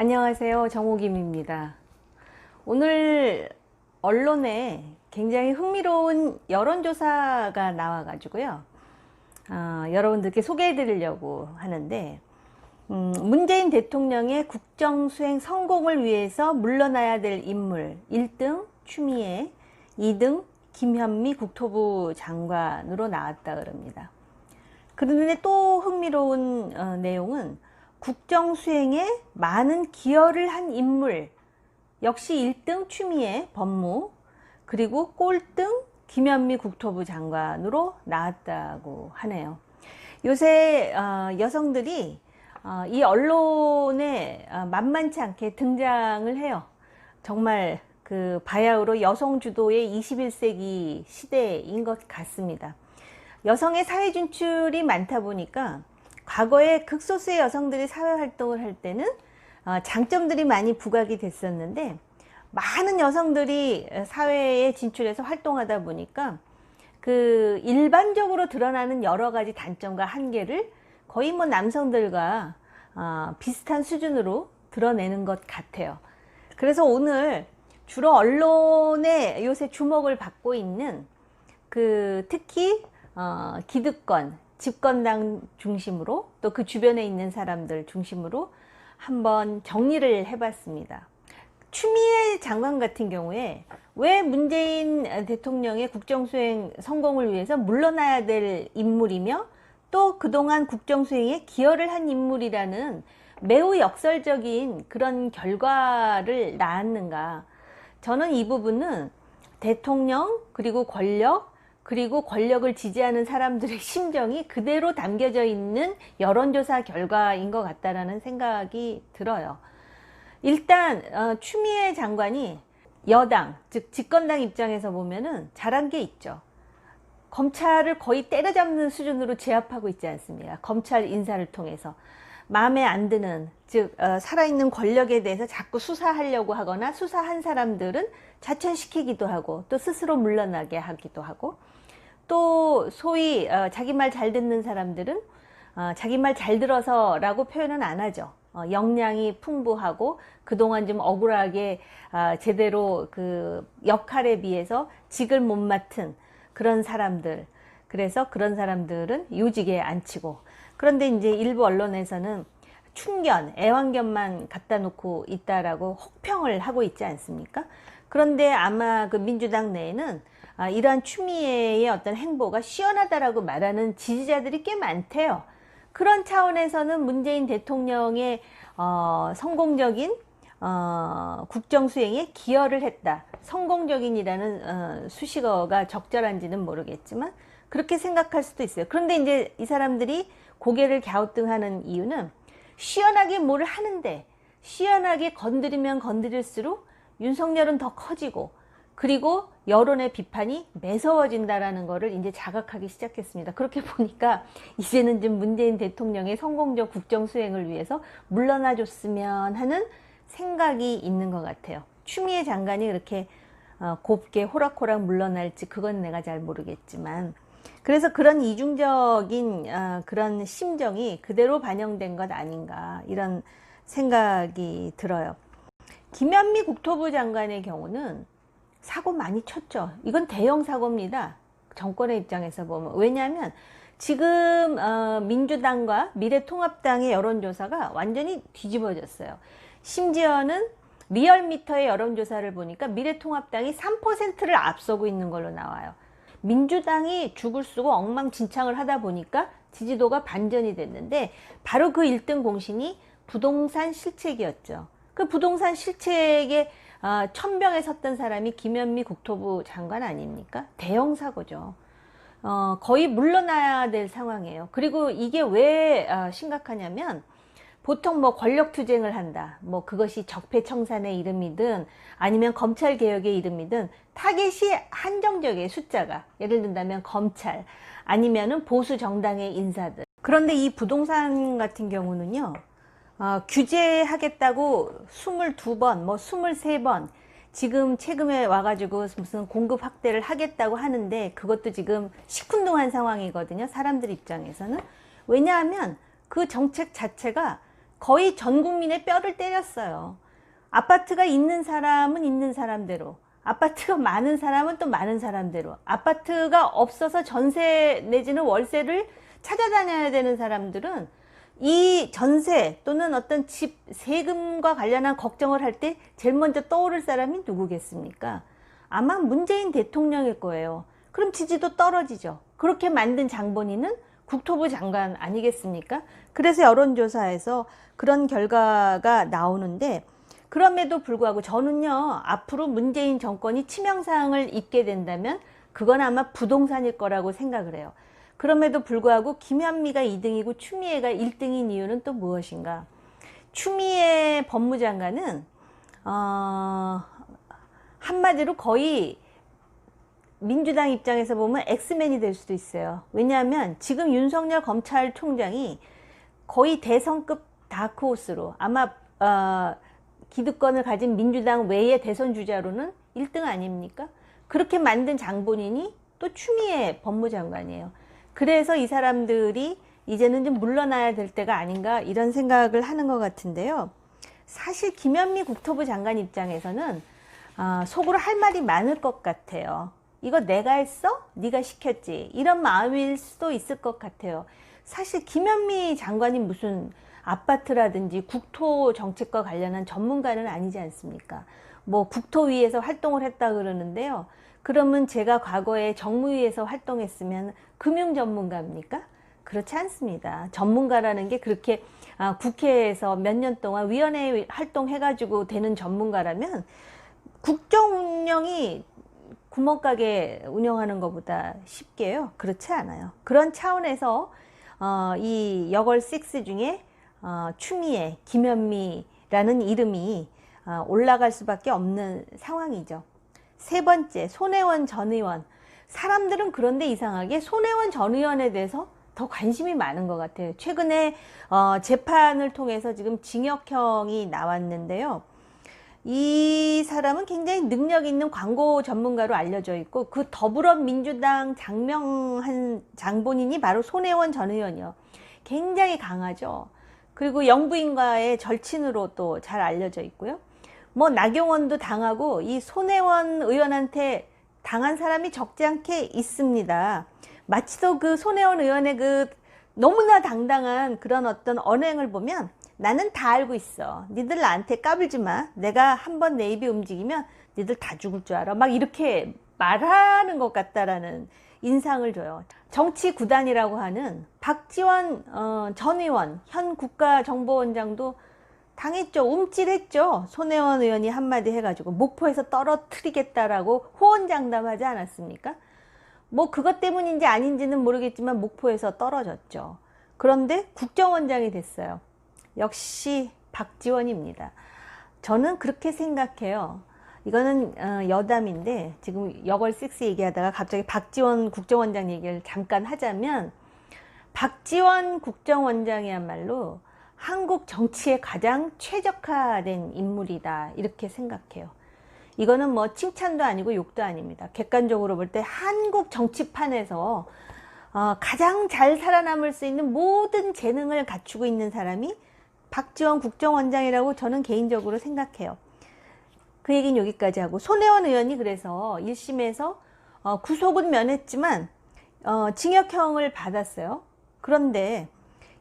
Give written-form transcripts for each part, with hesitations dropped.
안녕하세요. 정호김입니다. 오늘 언론에 굉장히 흥미로운 여론조사가 나와가지고요. 여러분들께 소개해 드리려고 하는데, 문재인 대통령의 국정수행 성공을 위해서 물러나야 될 인물 1등 추미애, 2등 김현미 국토부 장관으로 나왔다 그럽니다. 그런데 또 흥미로운 내용은 국정수행에 많은 기여를 한 인물 역시 1등 추미애 법무, 그리고 꼴등 김현미 국토부 장관으로 나왔다고 하네요. 요새 여성들이 이 언론에 만만치 않게 등장을 해요. 정말 그 바야흐로 여성 주도의 21세기 시대인 것 같습니다. 여성의 사회 진출이 많다 보니까 과거에 극소수의 여성들이 사회활동을 할 때는 장점들이 많이 부각이 됐었는데, 많은 여성들이 사회에 진출해서 활동하다 보니까 그 일반적으로 드러나는 여러 가지 단점과 한계를 거의 뭐 남성들과 비슷한 수준으로 드러내는 것 같아요. 그래서 오늘 주로 언론에 요새 주목을 받고 있는 특히 기득권, 집권당 중심으로 또 그 주변에 있는 사람들 중심으로 한번 정리를 해봤습니다. 추미애 장관 같은 경우에 왜 문재인 대통령의 국정수행 성공을 위해서 물러나야 될 인물이며 또 그동안 국정수행에 기여를 한 인물이라는 매우 역설적인 그런 결과를 낳았는가. 저는 이 부분은 대통령 그리고 권력 그리고 권력을 지지하는 사람들의 심정이 그대로 담겨져 있는 여론조사 결과인 것 같다라는 생각이 들어요. 일단 추미애 장관이 여당, 즉 집권당 입장에서 보면은 잘한 게 있죠. 검찰을 거의 때려잡는 수준으로 제압하고 있지 않습니까? 검찰 인사를 통해서 마음에 안 드는, 즉 살아있는 권력에 대해서 자꾸 수사하려고 하거나 수사한 사람들은 자천시키기도 하고 또 스스로 물러나게 하기도 하고, 또 소위 자기 말 잘 듣는 사람들은 자기 말 잘 들어서 라고 표현은 안 하죠. 역량이 풍부하고 그동안 좀 억울하게 제대로 그 역할에 비해서 직을 못 맡은 그런 사람들, 그래서 그런 사람들은 요직에 앉히고, 그런데 이제 일부 언론에서는 충견, 애완견만 갖다 놓고 있다라고 혹평을 하고 있지 않습니까? 그런데 아마 그 민주당 내에는 이러한 추미애의 어떤 행보가 시원하다라고 말하는 지지자들이 꽤 많대요. 그런 차원에서는 문재인 대통령의 성공적인 국정수행에 기여를 했다. 성공적인이라는 수식어가 적절한지는 모르겠지만 그렇게 생각할 수도 있어요. 그런데 이제 이 사람들이 고개를 갸우뚱하는 이유는 시원하게 뭘 하는데 시원하게 건드리면 건드릴수록 윤석열은 더 커지고, 그리고 여론의 비판이 매서워진다라는 거를 이제 자각하기 시작했습니다. 그렇게 보니까 이제는 좀 문재인 대통령의 성공적 국정 수행을 위해서 물러나 줬으면 하는 생각이 있는 것 같아요. 추미애 장관이 그렇게 곱게 호락호락 물러날지 그건 내가 잘 모르겠지만, 그래서 그런 이중적인 그런 심정이 그대로 반영된 것 아닌가, 이런 생각이 들어요. 김현미 국토부 장관의 경우는 사고 많이 쳤죠. 이건 대형 사고입니다. 정권의 입장에서 보면. 왜냐하면 지금 민주당과 미래통합당의 여론조사가 완전히 뒤집어졌어요. 심지어는 리얼미터의 여론조사를 보니까 미래통합당이 3%를 앞서고 있는 걸로 나와요. 민주당이 죽을 쓰고 엉망진창을 하다 보니까 지지도가 반전이 됐는데, 바로 그 1등 공신이 부동산 실책이었죠. 그 부동산 실책에 천병에 섰던 사람이 김현미 국토부 장관 아닙니까? 대형 사고죠. 거의 물러나야 될 상황이에요. 그리고 이게 왜 심각하냐면, 보통 뭐 권력투쟁을 한다, 뭐 그것이 적폐청산의 이름이든 아니면 검찰개혁의 이름이든 타겟이 한정적이에요. 숫자가 예를 든다면 검찰 아니면은 보수 정당의 인사들. 그런데 이 부동산 같은 경우는요, 규제하겠다고 22번, 뭐 23번 지금 최근에 와가지고 무슨 공급 확대를 하겠다고 하는데, 그것도 지금 시큰둥한 상황이거든요. 사람들 입장에서는. 왜냐하면 그 정책 자체가 거의 전 국민의 뼈를 때렸어요. 아파트가 있는 사람은 있는 사람대로, 아파트가 많은 사람은 또 많은 사람대로, 아파트가 없어서 전세 내지는 월세를 찾아다녀야 되는 사람들은 이 전세 또는 어떤 집 세금과 관련한 걱정을 할 때 제일 먼저 떠오를 사람이 누구겠습니까? 아마 문재인 대통령일 거예요. 그럼 지지도 떨어지죠. 그렇게 만든 장본인은 국토부 장관 아니겠습니까? 그래서 여론조사에서 그런 결과가 나오는데, 그럼에도 불구하고 저는요, 앞으로 문재인 정권이 치명상을 입게 된다면 그건 아마 부동산일 거라고 생각을 해요. 그럼에도 불구하고 김현미가 2등이고 추미애가 1등인 이유는 또 무엇인가? 추미애 법무장관은 한마디로 거의 민주당 입장에서 보면 엑스맨이 될 수도 있어요. 왜냐하면 지금 윤석열 검찰총장이 거의 대선급 다크호스로, 아마 기득권을 가진 민주당 외의 대선 주자로는 1등 아닙니까? 그렇게 만든 장본인이 또 추미애 법무장관이에요. 그래서 이 사람들이 이제는 좀 물러나야 될 때가 아닌가, 이런 생각을 하는 것 같은데요. 사실 김현미 국토부 장관 입장에서는 속으로 할 말이 많을 것 같아요. 이거 내가 했어? 네가 시켰지? 이런 마음일 수도 있을 것 같아요. 사실 김현미 장관이 무슨 아파트라든지 국토 정책과 관련한 전문가는 아니지 않습니까? 뭐 국토위에서 활동을 했다 그러는데요. 그러면 제가 과거에 정무위에서 활동했으면 금융 전문가입니까? 그렇지 않습니다. 전문가라는 게 그렇게 국회에서 몇 년 동안 위원회 활동해가지고 되는 전문가라면 국정 운영이 구멍가게 운영하는 것보다 쉽게요. 그렇지 않아요. 그런 차원에서 이 여걸 6 중에 추미애, 김현미라는 이름이 올라갈 수밖에 없는 상황이죠. 세 번째, 손혜원 전 의원. 사람들은 그런데 이상하게 손혜원 전 의원에 대해서 더 관심이 많은 것 같아요. 최근에 재판을 통해서 지금 징역형이 나왔는데요. 이 사람은 굉장히 능력 있는 광고 전문가로 알려져 있고, 그 더불어민주당 장명한 장본인이 바로 손혜원 전 의원이요. 굉장히 강하죠. 그리고 영부인과의 절친으로 또 잘 알려져 있고요. 뭐 나경원도 당하고 이 손혜원 의원한테 당한 사람이 적지 않게 있습니다. 마치도 그 손혜원 의원의 그 너무나 당당한 그런 어떤 언행을 보면 나는 다 알고 있어. 니들 나한테 까불지 마. 내가 한번 내 입이 움직이면 니들 다 죽을 줄 알아. 막 이렇게 말하는 것 같다라는 인상을 줘요. 정치 구단이라고 하는 박지원 전 의원, 현 국가정보원장도 당했죠. 움찔했죠. 손혜원 의원이 한마디 해가지고 목포에서 떨어뜨리겠다라고 호언장담하지 않았습니까? 뭐 그것 때문인지 아닌지는 모르겠지만 목포에서 떨어졌죠. 그런데 국정원장이 됐어요. 역시 박지원입니다. 저는 그렇게 생각해요. 이거는 여담인데 지금 여걸 6 얘기하다가 갑자기 박지원 국정원장 얘기를 잠깐 하자면, 박지원 국정원장이야말로 한국 정치에 가장 최적화된 인물이다, 이렇게 생각해요. 이거는 뭐 칭찬도 아니고 욕도 아닙니다. 객관적으로 볼 때 한국 정치판에서 가장 잘 살아남을 수 있는 모든 재능을 갖추고 있는 사람이 박지원 국정원장이라고 저는 개인적으로 생각해요. 그 얘기는 여기까지 하고, 손혜원 의원이 그래서 1심에서 구속은 면했지만 징역형을 받았어요. 그런데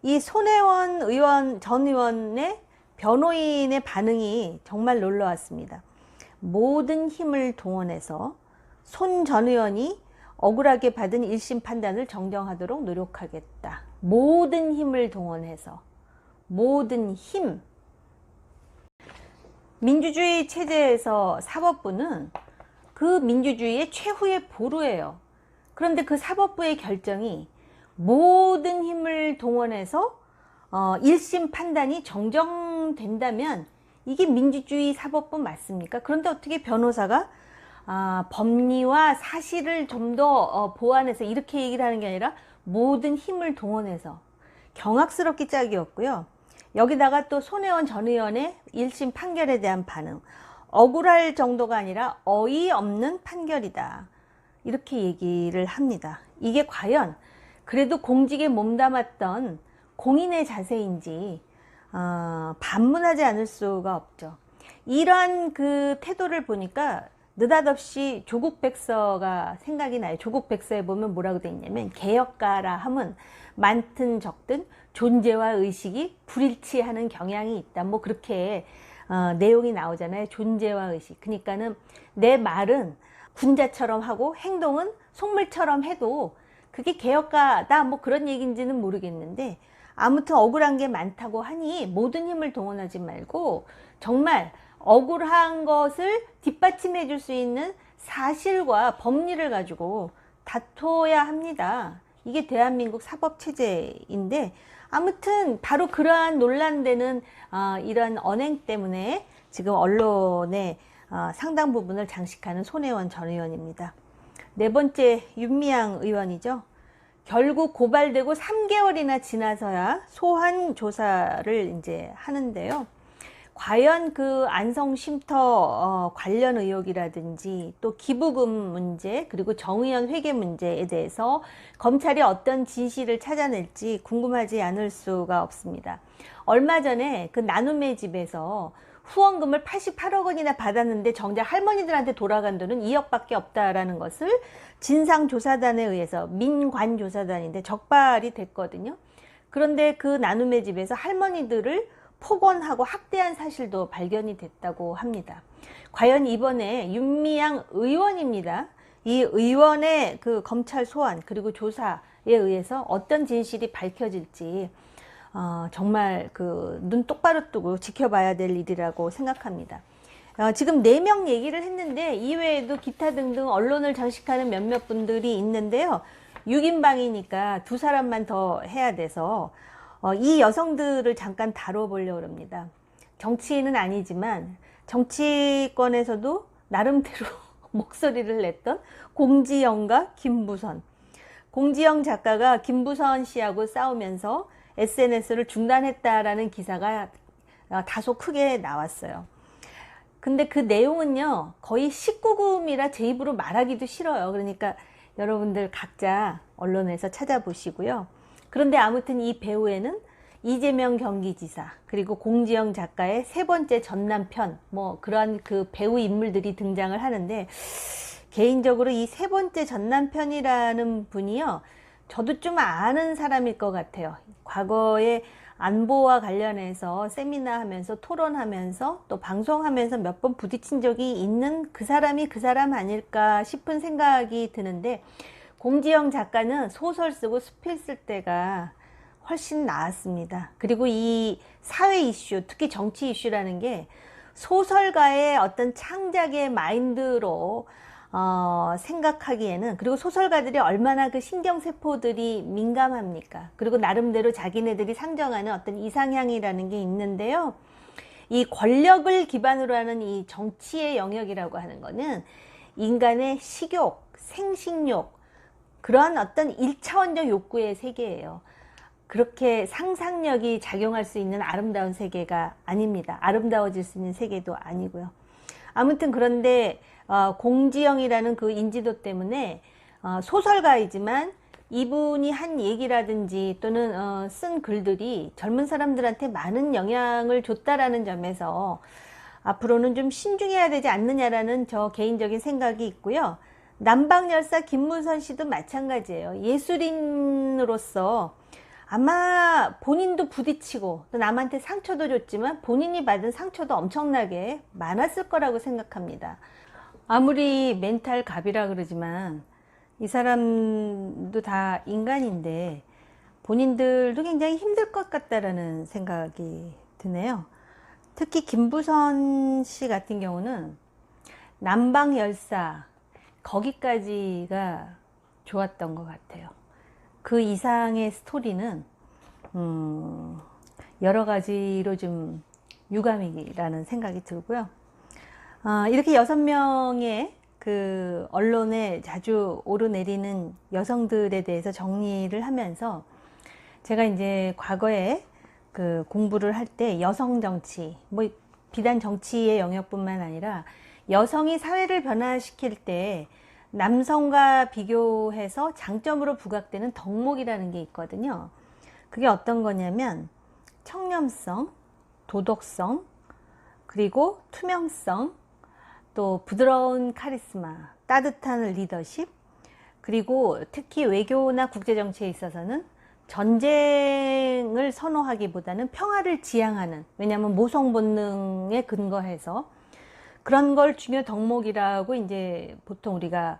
이 손혜원 의원 전 의원의 변호인의 반응이 정말 놀라웠습니다. 모든 힘을 동원해서 손 전 의원이 억울하게 받은 1심 판단을 정정하도록 노력하겠다. 모든 힘을 동원해서, 모든 힘. 민주주의 체제에서 사법부는 그 민주주의의 최후의 보루예요. 그런데 그 사법부의 결정이 모든 힘을 동원해서 1심 판단이 정정된다면 이게 민주주의 사법부 맞습니까? 그런데 어떻게 변호사가 법리와 사실을 좀 더 보완해서 이렇게 얘기를 하는 게 아니라 모든 힘을 동원해서, 경악스럽기 짝이었고요. 여기다가 또 손혜원 전 의원의 1심 판결에 대한 반응, 억울할 정도가 아니라 어이없는 판결이다, 이렇게 얘기를 합니다. 이게 과연 그래도 공직에 몸담았던 공인의 자세인지 반문하지 않을 수가 없죠. 이러한 그 태도를 보니까 느닷없이 조국 백서가 생각이 나요. 조국 백서에 보면 뭐라고 돼 있냐면, 개혁가라 함은 많든 적든 존재와 의식이 불일치하는 경향이 있다. 뭐 그렇게 내용이 나오잖아요. 존재와 의식. 그러니까는 내 말은 군자처럼 하고 행동은 속물처럼 해도 그게 개혁가다, 뭐 그런 얘기인지는 모르겠는데, 아무튼 억울한 게 많다고 하니 모든 힘을 동원하지 말고 정말 억울한 것을 뒷받침해 줄 수 있는 사실과 법리를 가지고 다퉈야 합니다. 이게 대한민국 사법체제인데, 아무튼 바로 그러한 논란되는 이러한 언행 때문에 지금 언론의 상당 부분을 장식하는 손혜원 전 의원입니다. 네 번째, 윤미향 의원이죠. 결국 고발되고 3개월이나 지나서야 소환 조사를 이제 하는데요. 과연 그 안성 쉼터 관련 의혹이라든지 또 기부금 문제, 그리고 정의연 회계 문제에 대해서 검찰이 어떤 진실을 찾아낼지 궁금하지 않을 수가 없습니다. 얼마 전에 그 나눔의 집에서 후원금을 88억 원이나 받았는데 정작 할머니들한테 돌아간 돈은 2억밖에 없다라는 것을 진상조사단에 의해서, 민관조사단인데 적발이 됐거든요. 그런데 그 나눔의 집에서 할머니들을 폭언하고 학대한 사실도 발견이 됐다고 합니다. 과연 이번에 윤미향 의원입니다. 이 의원의 그 검찰 소환 그리고 조사에 의해서 어떤 진실이 밝혀질지 정말 그 눈 똑바로 뜨고 지켜봐야 될 일이라고 생각합니다. 지금 4명 얘기를 했는데 이외에도 기타 등등 언론을 장식하는 몇몇 분들이 있는데요. 6인방이니까 2사람만 더 해야 돼서 이 여성들을 잠깐 다뤄보려고 합니다. 정치인은 아니지만 정치권에서도 나름대로 목소리를 냈던 공지영과 김부선. 공지영 작가가 김부선 씨하고 싸우면서 SNS를 중단했다라는 기사가 다소 크게 나왔어요. 근데 그 내용은요, 거의 19금이라 제 입으로 말하기도 싫어요. 그러니까 여러분들 각자 언론에서 찾아보시고요. 그런데 아무튼 이 배우에는 이재명 경기지사, 그리고 공지영 작가의 3번째 전남편, 뭐 그러한 그 배우 인물들이 등장을 하는데, 개인적으로 이 3번째 전남편이라는 분이요, 저도 좀 아는 사람일 것 같아요. 과거에 안보와 관련해서 세미나 하면서 토론하면서 또 방송하면서 몇 번 부딪힌 적이 있는 그 사람이 그 사람 아닐까 싶은 생각이 드는데, 공지영 작가는 소설 쓰고 스필 쓸 때가 훨씬 나았습니다. 그리고 이 사회 이슈, 특히 정치 이슈라는 게 소설가의 어떤 창작의 마인드로 생각하기에는, 그리고 소설가들이 얼마나 그 신경세포들이 민감합니까? 그리고 나름대로 자기네들이 상정하는 어떤 이상향이라는 게 있는데요. 이 권력을 기반으로 하는 이 정치의 영역이라고 하는 거는 인간의 식욕, 생식욕, 그러한 어떤 1차원적 욕구의 세계예요. 그렇게 상상력이 작용할 수 있는 아름다운 세계가 아닙니다. 아름다워질 수 있는 세계도 아니고요. 아무튼 그런데 공지영이라는 그 인지도 때문에 소설가이지만 이분이 한 얘기라든지 또는 쓴 글들이 젊은 사람들한테 많은 영향을 줬다라는 점에서 앞으로는 좀 신중해야 되지 않느냐라는 저 개인적인 생각이 있고요. 남방열사 김문선 씨도 마찬가지예요. 예술인으로서 아마 본인도 부딪히고 또 남한테 상처도 줬지만 본인이 받은 상처도 엄청나게 많았을 거라고 생각합니다. 아무리 멘탈 갑이라 그러지만 이 사람도 다 인간인데 본인들도 굉장히 힘들 것 같다라는 생각이 드네요. 특히 김부선 씨 같은 경우는 남방열사 거기까지가 좋았던 것 같아요. 그 이상의 스토리는 여러 가지로 좀 유감이라는 생각이 들고요. 이렇게 6명의 그 언론에 자주 오르내리는 여성들에 대해서 정리를 하면서 제가 이제 과거에 그 공부를 할 때 여성 정치, 뭐 비단 정치의 영역뿐만 아니라 여성이 사회를 변화시킬 때 남성과 비교해서 장점으로 부각되는 덕목이라는 게 있거든요. 그게 어떤 거냐면 청렴성, 도덕성, 그리고 투명성, 또 부드러운 카리스마, 따뜻한 리더십, 그리고 특히 외교나 국제정치에 있어서는 전쟁을 선호하기보다는 평화를 지향하는, 왜냐하면 모성 본능에 근거해서 그런 걸 중요 덕목이라고 이제 보통 우리가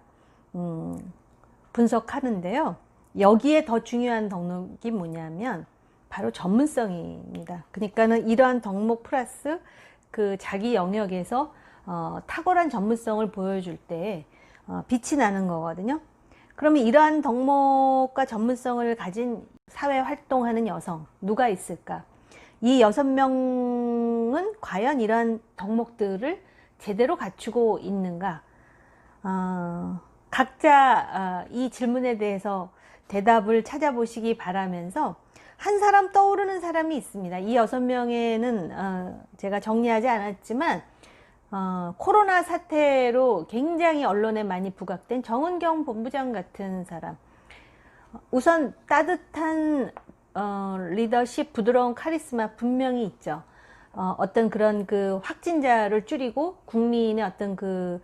분석하는데요. 여기에 더 중요한 덕목이 뭐냐면 바로 전문성입니다. 그러니까는 이러한 덕목 플러스 그 자기 영역에서 탁월한 전문성을 보여줄 때 빛이 나는 거거든요. 그러면 이러한 덕목과 전문성을 가진 사회 활동하는 여성 누가 있을까? 이 6명은 과연 이러한 덕목들을 제대로 갖추고 있는가? 각자 이 질문에 대해서 대답을 찾아보시기 바라면서 한 사람 떠오르는 사람이 있습니다. 이 6명에는 제가 정리하지 않았지만 코로나 사태로 굉장히 언론에 많이 부각된 정은경 본부장 같은 사람, 우선 따뜻한 리더십, 부드러운 카리스마 분명히 있죠. 어떤 그런 그 확진자를 줄이고 국민의 어떤 그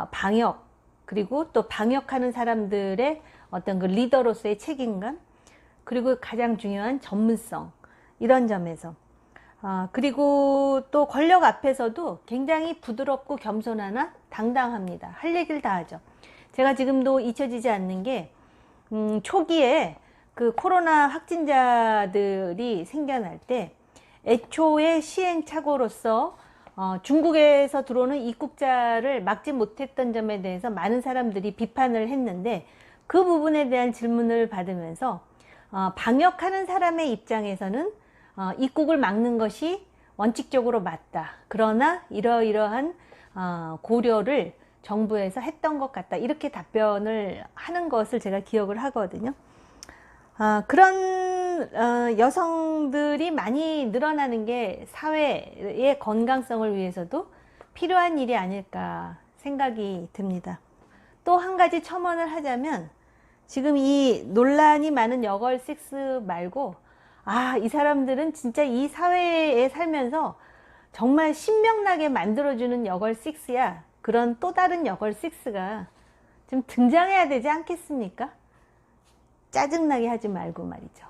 방역, 그리고 또 방역하는 사람들의 어떤 그 리더로서의 책임감, 그리고 가장 중요한 전문성, 이런 점에서 그리고 또 권력 앞에서도 굉장히 부드럽고 겸손하나 당당합니다. 할 얘기를 다 하죠. 제가 지금도 잊혀지지 않는 게 초기에 그 코로나 확진자들이 생겨날 때 애초에 시행착오로서 중국에서 들어오는 입국자를 막지 못했던 점에 대해서 많은 사람들이 비판을 했는데, 그 부분에 대한 질문을 받으면서 방역하는 사람의 입장에서는 입국을 막는 것이 원칙적으로 맞다. 그러나 이러이러한 고려를 정부에서 했던 것 같다. 이렇게 답변을 하는 것을 제가 기억을 하거든요. 그런 여성들이 많이 늘어나는 게 사회의 건강성을 위해서도 필요한 일이 아닐까 생각이 듭니다. 또 한 가지 첨언을 하자면, 지금 이 논란이 많은 여걸6 말고 이 사람들은 진짜 이 사회에 살면서 정말 신명나게 만들어주는 여걸6야. 그런 또 다른 여걸6가 좀 등장해야 되지 않겠습니까? 짜증나게 하지 말고 말이죠.